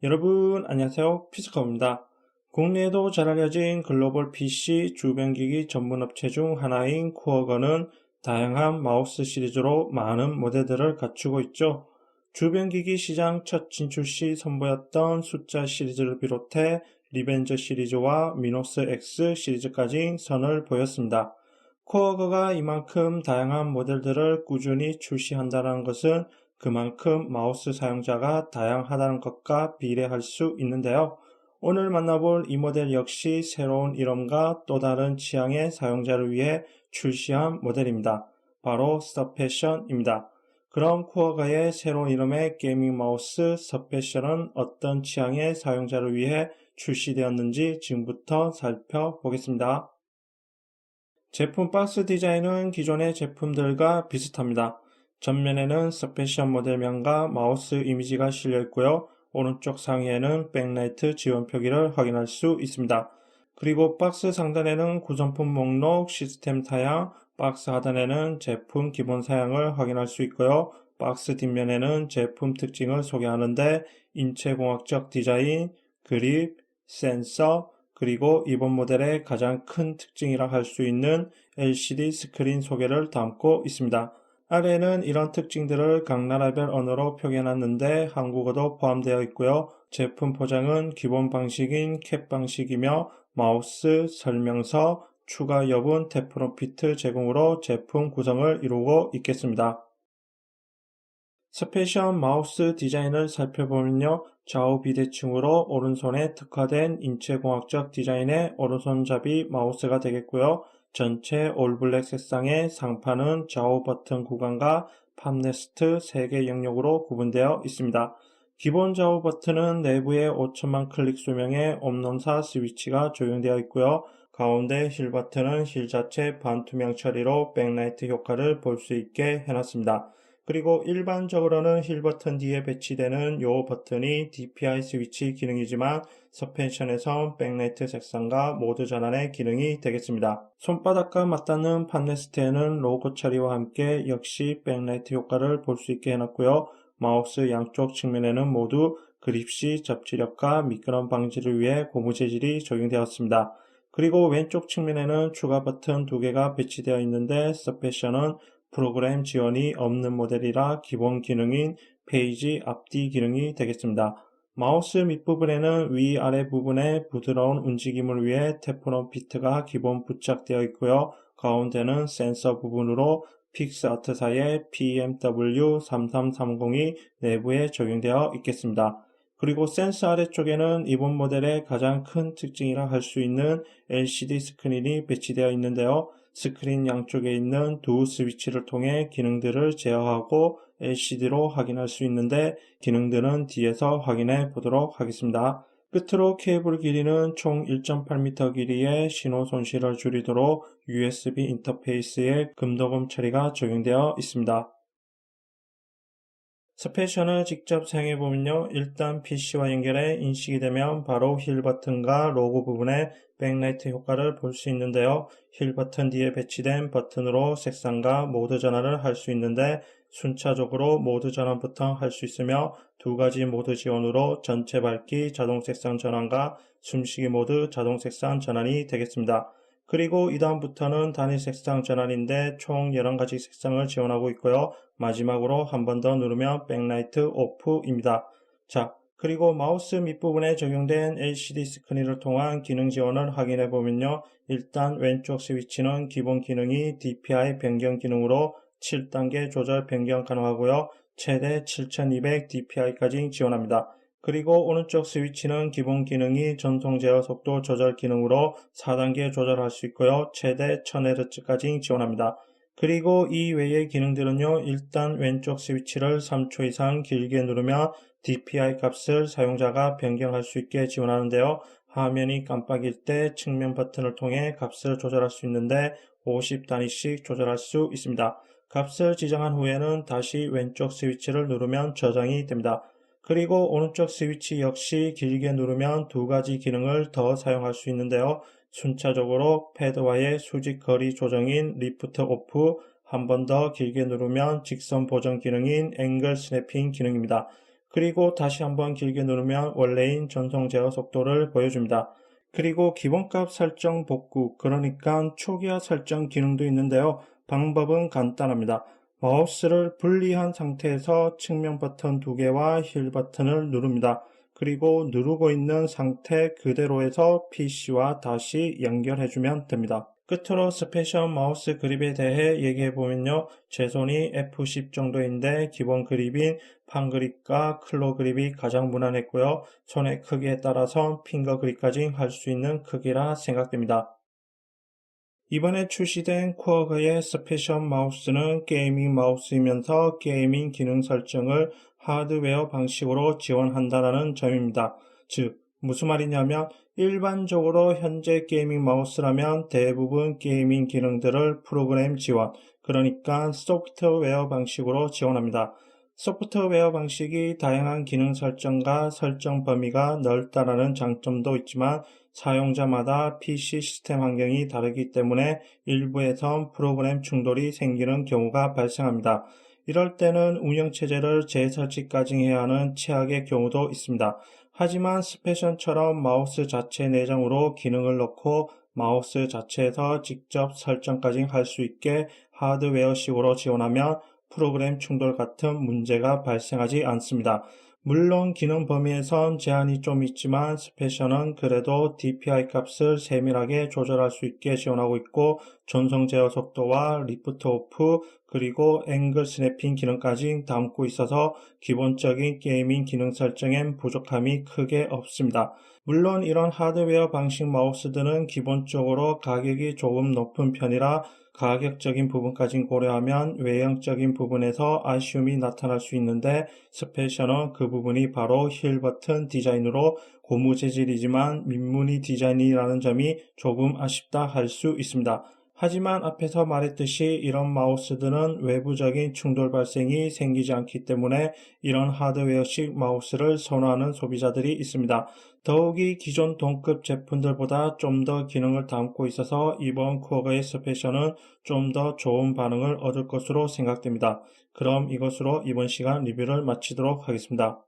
여러분 안녕하세요. 피스커입니다. 국내에도 잘 알려진 글로벌 PC 주변기기 전문 업체 중 하나인 쿠어건은 다양한 마우스 시리즈로 많은 모델들을 갖추고 있죠. 주변기기 시장 첫 진출 시 선보였던 숫자 시리즈를 비롯해 리벤저 시리즈와 미노스 X 시리즈까지 선을 보였습니다. 쿠어거가 이만큼 다양한 모델들을 꾸준히 출시한다는 것은 그만큼 마우스 사용자가 다양하다는 것과 비례할 수 있는데요. 오늘 만나볼 이 모델 역시 새로운 이름과 또 다른 취향의 사용자를 위해 출시한 모델입니다. 바로 서패션입니다. 그럼 쿠어가의 새로운 이름의 게이밍 마우스 서패션은 어떤 취향의 사용자를 위해 출시되었는지 지금부터 살펴보겠습니다. 제품 박스 디자인은 기존의 제품들과 비슷합니다. 전면에는 서패션 모델명과 마우스 이미지가 실려 있고요. 오른쪽 상위에는 백라이트 지원 표기를 확인할 수 있습니다. 그리고 박스 상단에는 구성품 목록, 시스템 사양, 박스 하단에는 제품 기본 사양을 확인할 수 있고요. 박스 뒷면에는 제품 특징을 소개하는데 인체공학적 디자인, 그립, 센서, 그리고 이번 모델의 가장 큰 특징이라 할 수 있는 LCD 스크린 소개를 담고 있습니다. 아래에는 이런 특징들을 각 나라별 언어로 표현했는데 한국어도 포함되어 있고요. 제품 포장은 기본 방식인 캡 방식이며 마우스, 설명서, 추가 여분 테프론 피트 제공으로 제품 구성을 이루고 있겠습니다. 스페셜 마우스 디자인을 살펴보면요. 좌우 비대칭으로 오른손에 특화된 인체공학적 디자인의 오른손잡이 마우스가 되겠고요. 전체 올블랙 색상의 상판은 좌우 버튼 구간과 팜레스트 3개 영역으로 구분되어 있습니다. 기본 좌우 버튼은 내부에 5천만 클릭 수명의 옴nom사 스위치가 적용되어 있고요. 가운데 힐 버튼은 힐 자체 반투명 처리로 백라이트 효과를 볼 수 있게 해놨습니다. 그리고 일반적으로는 힐 버튼 뒤에 배치되는 요 버튼이 DPI 스위치 기능이지만 서펜션에선 백라이트 색상과 모드 전환의 기능이 되겠습니다. 손바닥과 맞닿는 팜레스트에는 로고 처리와 함께 역시 백라이트 효과를 볼 수 있게 해놨고요. 마우스 양쪽 측면에는 모두 그립시 접지력과 미끄럼 방지를 위해 고무 재질이 적용되었습니다. 그리고 왼쪽 측면에는 추가 버튼 2개가 배치되어 있는데 서패션은 프로그램 지원이 없는 모델이라 기본 기능인 페이지 앞뒤 기능이 되겠습니다. 마우스 밑부분에는 위아래 부분에 부드러운 움직임을 위해 테프론 피트가 기본 부착되어 있고요. 가운데는 센서 부분으로 픽스아트사의 PMW3330이 내부에 적용되어 있겠습니다. 그리고 센서 아래쪽에는 이번 모델의 가장 큰 특징이라 할 수 있는 LCD 스크린이 배치되어 있는데요. 스크린 양쪽에 있는 두 스위치를 통해 기능들을 제어하고 LCD로 확인할 수 있는데 기능들은 뒤에서 확인해 보도록 하겠습니다. 끝으로 케이블 길이는 총 1.8m 길이의 신호 손실을 줄이도록 USB 인터페이스에 금도금 처리가 적용되어 있습니다. 스페셜을 직접 사용해보면요. 일단 PC와 연결해 인식이 되면 바로 힐 버튼과 로고 부분에 백라이트 효과를 볼 수 있는데요. 힐 버튼 뒤에 배치된 버튼으로 색상과 모드 전환을 할 수 있는데 순차적으로 모드 전환부터 할 수 있으며 2가지 모드 지원으로 전체 밝기 자동 색상 전환과 숨쉬기 모드 자동 색상 전환이 되겠습니다. 그리고 이 다음부터는 단일 색상 전환인데 총 11가지 색상을 지원하고 있고요. 마지막으로 한 번 더 누르면 백라이트 오프입니다. 자, 그리고 마우스 밑부분에 적용된 LCD 스크린을 통한 기능 지원을 확인해 보면요. 일단 왼쪽 스위치는 기본 기능이 DPI 변경 기능으로 7단계 조절 변경 가능하고요. 최대 7200 DPI까지 지원합니다. 그리고 오른쪽 스위치는 기본 기능이 전송 제어 속도 조절 기능으로 4단계 조절할 수 있고요. 최대 1000Hz까지 지원합니다. 그리고 이 외의 기능들은요. 일단 왼쪽 스위치를 3초 이상 길게 누르면 DPI 값을 사용자가 변경할 수 있게 지원하는데요. 화면이 깜빡일 때 측면 버튼을 통해 값을 조절할 수 있는데 50단위씩 조절할 수 있습니다. 값을 지정한 후에는 다시 왼쪽 스위치를 누르면 저장이 됩니다. 그리고 오른쪽 스위치 역시 길게 누르면 2가지 기능을 더 사용할 수 있는데요. 순차적으로 패드와의 수직 거리 조정인 리프트 오프, 한 번 더 길게 누르면 직선 보정 기능인 앵글 스냅핑 기능입니다. 그리고 다시 한번 길게 누르면 원래인 전송 제어 속도를 보여줍니다. 그리고 기본값 설정 복구, 그러니까 초기화 설정 기능도 있는데요. 방법은 간단합니다. 마우스를 분리한 상태에서 측면 버튼 2개와 힐 버튼을 누릅니다. 그리고 누르고 있는 상태 그대로에서 PC와 다시 연결해주면 됩니다. 끝으로 스페셜 마우스 그립에 대해 얘기해보면요. 제 손이 F10 정도인데 기본 그립인 판 그립과 클로 그립이 가장 무난했고요. 손의 크기에 따라서 핑거 그립까지 할 수 있는 크기라 생각됩니다. 이번에 출시된 쿼어의 스페셜 마우스는 게이밍 마우스이면서 게이밍 기능 설정을 하드웨어 방식으로 지원한다는 점입니다. 즉, 무슨 말이냐면 일반적으로 현재 게이밍 마우스라면 대부분 게이밍 기능들을 프로그램 지원, 그러니까 소프트웨어 방식으로 지원합니다. 소프트웨어 방식이 다양한 기능 설정과 설정 범위가 넓다라는 장점도 있지만 사용자마다 PC 시스템 환경이 다르기 때문에 일부에선 프로그램 충돌이 생기는 경우가 발생합니다. 이럴 때는 운영체제를 재설치까지 해야 하는 최악의 경우도 있습니다. 하지만 스페션처럼 마우스 자체 내장으로 기능을 넣고 마우스 자체에서 직접 설정까지 할 수 있게 하드웨어식으로 지원하면 프로그램 충돌 같은 문제가 발생하지 않습니다. 물론 기능 범위에선 제한이 좀 있지만 스페셜은 그래도 DPI 값을 세밀하게 조절할 수 있게 지원하고 있고 전송 제어 속도와 리프트 오프 그리고 앵글 스냅핑 기능까지 담고 있어서 기본적인 게이밍 기능 설정엔 부족함이 크게 없습니다. 물론 이런 하드웨어 방식 마우스들은 기본적으로 가격이 조금 높은 편이라 가격적인 부분까지 고려하면 외형적인 부분에서 아쉬움이 나타날 수 있는데 스페셜은 그 부분이 바로 힐 버튼 디자인으로 고무 재질이지만 민무늬 디자인이라는 점이 조금 아쉽다 할 수 있습니다. 하지만 앞에서 말했듯이 이런 마우스들은 외부적인 충돌 발생이 생기지 않기 때문에 이런 하드웨어식 마우스를 선호하는 소비자들이 있습니다. 더욱이 기존 동급 제품들보다 좀 더 기능을 담고 있어서 이번 쿼어의 스페셜은 좀 더 좋은 반응을 얻을 것으로 생각됩니다. 그럼 이것으로 이번 시간 리뷰를 마치도록 하겠습니다.